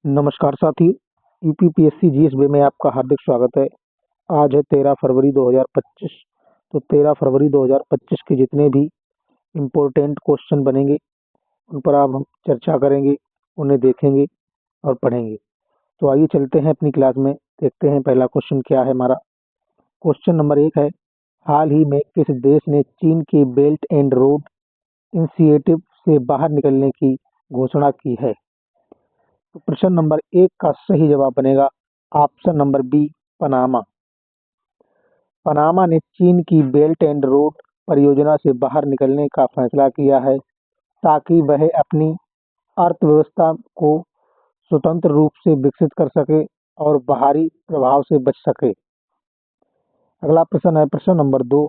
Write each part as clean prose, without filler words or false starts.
नमस्कार साथियों, UPPSC GSB में आपका हार्दिक स्वागत है। आज है 13 फरवरी 2025। तो 13 फरवरी 2025 के जितने भी इम्पोर्टेंट क्वेश्चन बनेंगे उन पर आप हम चर्चा करेंगे, उन्हें देखेंगे और पढ़ेंगे। तो आइए चलते हैं अपनी क्लास में, देखते हैं पहला क्वेश्चन क्या है हमारा। क्वेश्चन नंबर 1 है, हाल ही में किस देश ने चीन के बेल्ट एंड रोड इनिशिएटिव से बाहर निकलने की घोषणा की है? तो प्रश्न नंबर 1 का सही जवाब बनेगा option number B, Panama. Panama ने चीन की बेल्ट एंड रोड परियोजना से बाहर निकलने का फैसला किया है ताकि वह अपनी अर्थव्यवस्था को स्वतंत्र रूप से विकसित कर सके और बाहरी प्रभाव से बच सके। अगला प्रश्न है प्रश्न नंबर 2।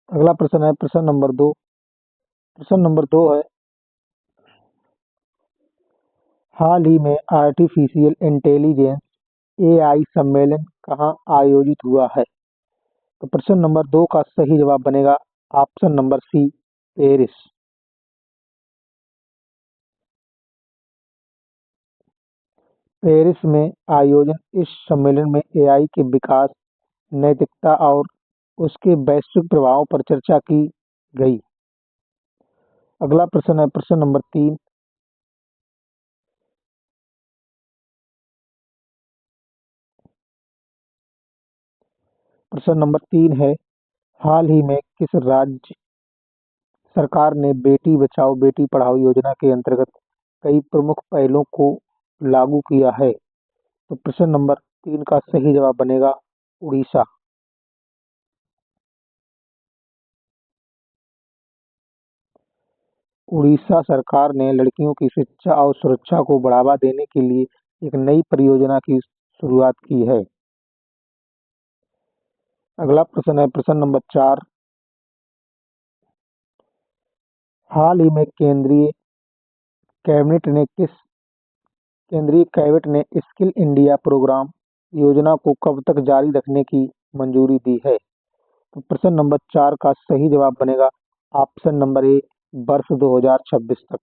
अगला प्रश्न है प्रश्न नंबर 2। प्रश्न नंबर 2 है, हाल ही में आर्टिफिशियल इंटेलिजेंस एआई सम्मेलन कहाँ आयोजित हुआ है? तो प्रश्न नंबर 2 का सही जवाब बनेगा option number C, Paris. Paris में आयोजन इस सम्मेलन में एआई के विकास, नैतिकता और उसके वैश्विक प्रभाव पर चर्चा की गई। अगला प्रश्न है प्रश्न नंबर 3। प्रश्न नंबर 3 है, हाल ही में किस राज्य सरकार ने बेटी बचाओ बेटी पढ़ाओ योजना के अंतर्गत कई प्रमुख पहलों को लागू किया है? तो प्रश्न नंबर 3 का सही जवाब बनेगा उड़ीसा। उड़ीसा सरकार ने लड़कियों की शिक्षा और सुरक्षा को बढ़ावा देने के लिए एक नई परियोजना की शुरुआत की है। अगला प्रश्न है प्रश्न नंबर 4। हाल ही में केंद्रीय कैबिनेट ने स्किल इंडिया प्रोग्राम योजना को कब तक जारी रखने की मंजूरी दी है? तो प्रश्न नंबर 4 का सही जवाब बनेगा ऑप्शन नंबर ए, वर्ष 2026 तक।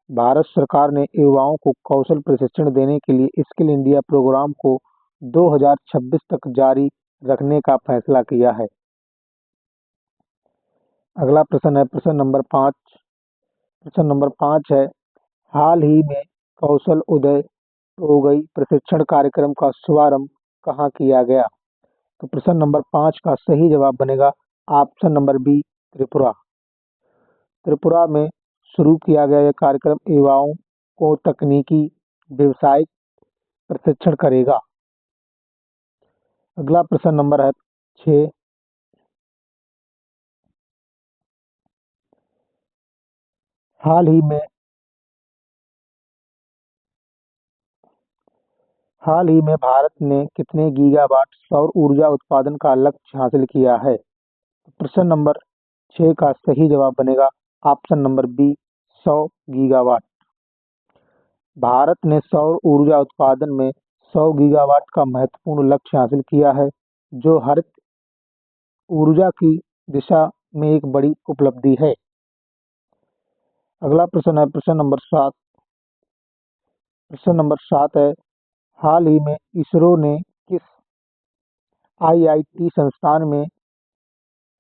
भारत सरकार ने युवाओं को कौशल प्रशिक्षण देने के लिए स्किल इंडिया प्रोग्राम को 2026 तक जारी रखने का फैसला किया है। अगला प्रश्न है प्रश्न नंबर 5। प्रश्न नंबर 5 है, हाल ही में कौशल उदय टोगई प्रशिक्षण कार्यक्रम का शुभारंभ कहाँ किया गया? तो प्रश्न नंबर 5 का सही जवाब बनेगा option number B, Tripura. Tripura में शुरू किया गया यह कार्यक्रम युवाओं को तकनीकी व्यवसायिक प्रशिक्षण करेगा। अगला प्रश्न नंबर है 6। हाल ही में हाल ही में भारत ने कितने गीगावाट सौर ऊर्जा उत्पादन का लक्ष्य हासिल किया है? प्रश्न नंबर 6 का सही जवाब बनेगा option number B, 100 gigawatt. Bharat ने सौर ऊर्जा उत्पादन में 100 गीगावाट का महत्वपूर्ण लक्ष्य हासिल किया है, जो हरित ऊर्जा की दिशा में एक बड़ी उपलब्धि है। अगला प्रश्न है प्रश्न नंबर 7। प्रश्न नंबर 7 है, हाल ही में इसरो ने किस आईआईटी संस्थान में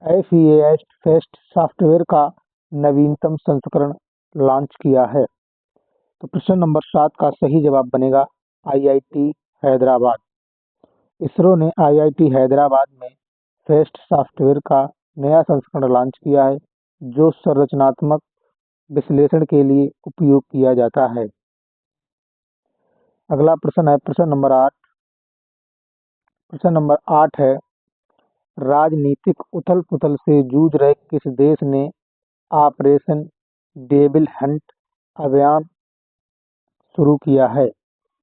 एफईएस फेस्ट सॉफ्टवेयर का नवीनतम संस्करण लॉन्च किया है? तो प्रश्न नंबर 7 का सही जवाब बनेगा आईआईटी हैदराबाद। इसरो ने आईआईटी हैदराबाद में फेस्ट सॉफ्टवेयर का नया संस्करण लॉन्च किया है, जो संरचनात्मक विश्लेषण के लिए उपयोग किया जाता है। अगला प्रश्न है प्रश्न नंबर 8। प्रश्न नंबर 8 है, राजनीतिक उथल-पुथल से जूझ रहे किस देश ने ऑपरेशन डेविल हंट अभियान शुरू किया है?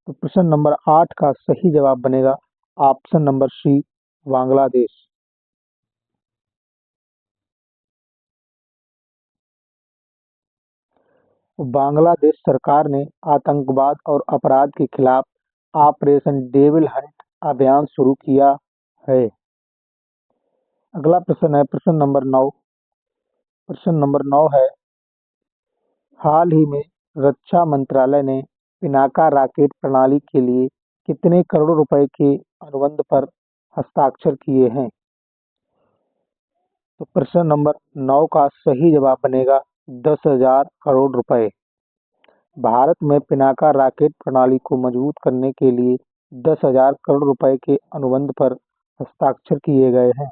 तो प्रश्न नंबर 8 का सही जवाब बनेगा option number C, Bangladesh. Bangladesh सरकार ने आतंकवाद और अपराध के खिलाफ ऑपरेशन डेविल हंट अभियान शुरू किया है। अगला प्रश्न है प्रश्न नंबर 9। प्रश्न नंबर 9 है, हाल ही में रक्षा मंत्रालय ने पिनाका रॉकेट प्रणाली के लिए कितने करोड़ रुपए के अनुबंध पर हस्ताक्षर किए हैं? तो प्रश्न नंबर 9 का सही जवाब बनेगा 10,000 करोड़ रुपए। भारत में पिनाका रॉकेट प्रणाली को मजबूत करने के लिए 10,000 करोड़ रुपए के अनुबंध पर हस्ताक्षर किए गए हैं।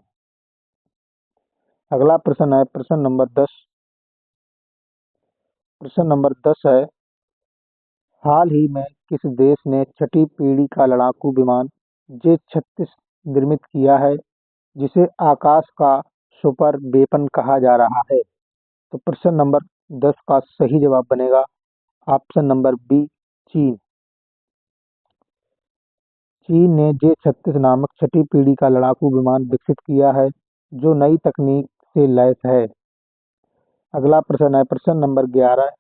अगला प्रश्न है प्रश्न नंबर 10। प्रश्न नंबर 10 है, हाल ही में किस देश ने छठी पीढ़ी का लड़ाकू विमान जे-36 निर्मित किया है, जिसे आकाश का सुपर वेपन कहा जा रहा है? तो प्रश्न नंबर 10 का सही जवाब बनेगा ऑप्शन नंबर बी, चीन। चीन ने जे-36 नामक छठी पीढ़ी का लड़ाकू विमान विकसित किया है, जो नई तकनीक से लैस है। अगला प्रश्न है प्रश्न नंबर 11।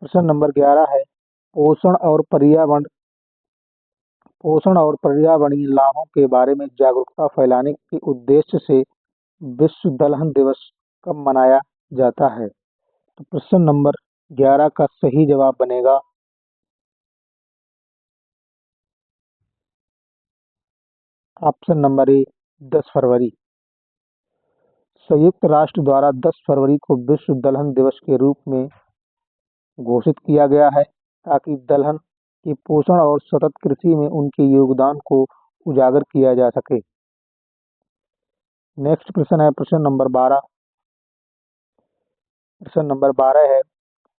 प्रश्न नंबर 11 है, पोषण और पर्यावरण पोषण और पर्यावरणीय लाभों के बारे में जागरूकता फैलाने के उद्देश्य से विश्व दलहन दिवस कब मनाया जाता है? तो प्रश्न नंबर 11 का सही जवाब बनेगा ऑप्शन नंबर ए, 10 फरवरी। संयुक्त राष्ट्र द्वारा 10 फरवरी को विश्व दलहन दिवस के रूप में घोषित किया गया है, ताकि दलहन के पोषण और सतत कृषि में उनके योगदान को उजागर किया जा सके। नेक्स्ट प्रश्न है प्रश्न नंबर 12। प्रश्न नंबर 12 है,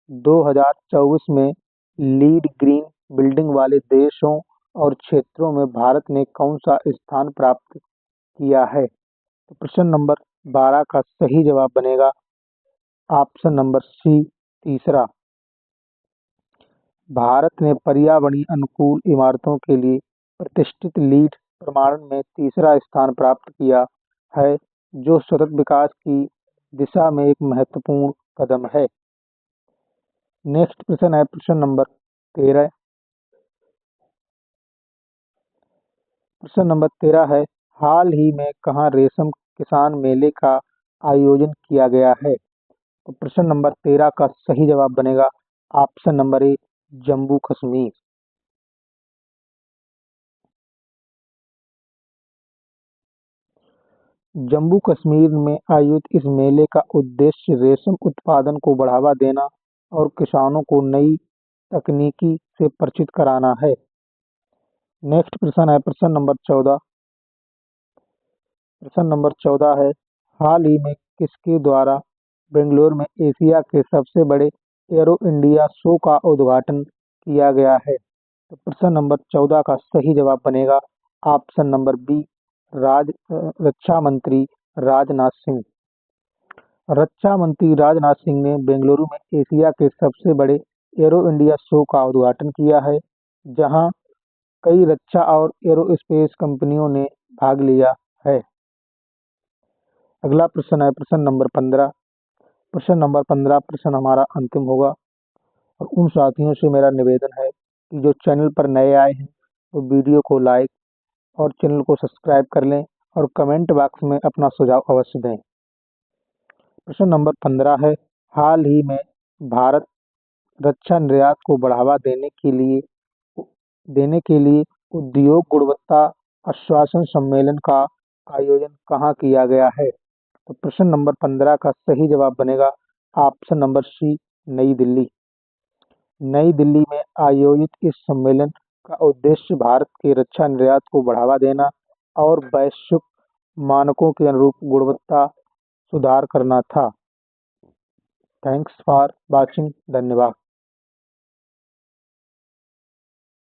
2024 में लीड ग्रीन बिल्डिंग वाले देशों और क्षेत्रों में भारत ने कौन सा स्थान प्राप्त किया है? तो प्रश्न नंबर 12 का सही जवाब बनेगा ऑप्शन नंबर सी, तीसरा। भारत ने पर्यावरणीय अनुकूल इमारतों के लिए प्रतिष्ठित लीड प्रमाणन में तीसरा स्थान प्राप्त किया है, जो सतत विकास की दिशा में एक महत्वपूर्ण कदम है। नेक्स्ट प्रश्न है प्रश्न नंबर 13। प्रश्न नंबर 13 है, हाल ही में कहाँ रेशम किसान मेले का आयोजन किया गया है? तो प्रश्न नंबर 13 का सही जवाब बनेगा option number A, Jammu Kashmir. Jammu Kashmir में आयोजित इस मेले का उद्देश्य रेशम उत्पादन को बढ़ावा देना और किसानों को नई तकनीकी से परिचित कराना है। नेक्स्ट प्रश्न है प्रश्न नंबर 14। प्रश्न नंबर 14 है, हाल ही में किसके द्वारा बेंगलुरु में एशिया के सबसे बड़े एरो इंडिया शो का उद्घाटन किया गया है? तो प्रश्न नंबर 14 का सही जवाब बनेगा ऑप्शन नंबर बी, रक्षा मंत्री राजनाथ सिंह। रक्षा मंत्री राजनाथ सिंह ने बेंगलुरु में एशिया के सबसे बड़े एरो इंडिया शो का उद्घाटन किया है, जहां कई रक्षा और एरोस्पेस कंपनियों ने भाग लिया है। अगला प्रश्न है प्रश्न नंबर 15। प्रश्न नंबर 15 प्रश्न हमारा अंतिम होगा, और उन साथियों से मेरा निवेदन है कि जो चैनल पर नए आए हैं वो वीडियो को लाइक और चैनल को सब्सक्राइब कर लें और कमेंट बॉक्स में अपना सुझाव अवश्य दें। प्रश्न नंबर 15 है, हाल ही में भारत रक्षा निर्यात को बढ़ावा देने के लिए उद्योग गुणवत्ता आश्वासन सम्मेलन का आयोजन कहाँ किया गया है? तो प्रश्न नंबर 15 का सही जवाब बनेगा ऑप्शन नंबर सी, नई दिल्ली। नई दिल्ली में आयोजित इस सम्मेलन का उद्देश्य भारत के रक्षा निर्यात को बढ़ावा देना और वैश्विक मानकों के अनुरूप गुणवत्ता सुधार करना था। Thanks for watching. धन्यवाद।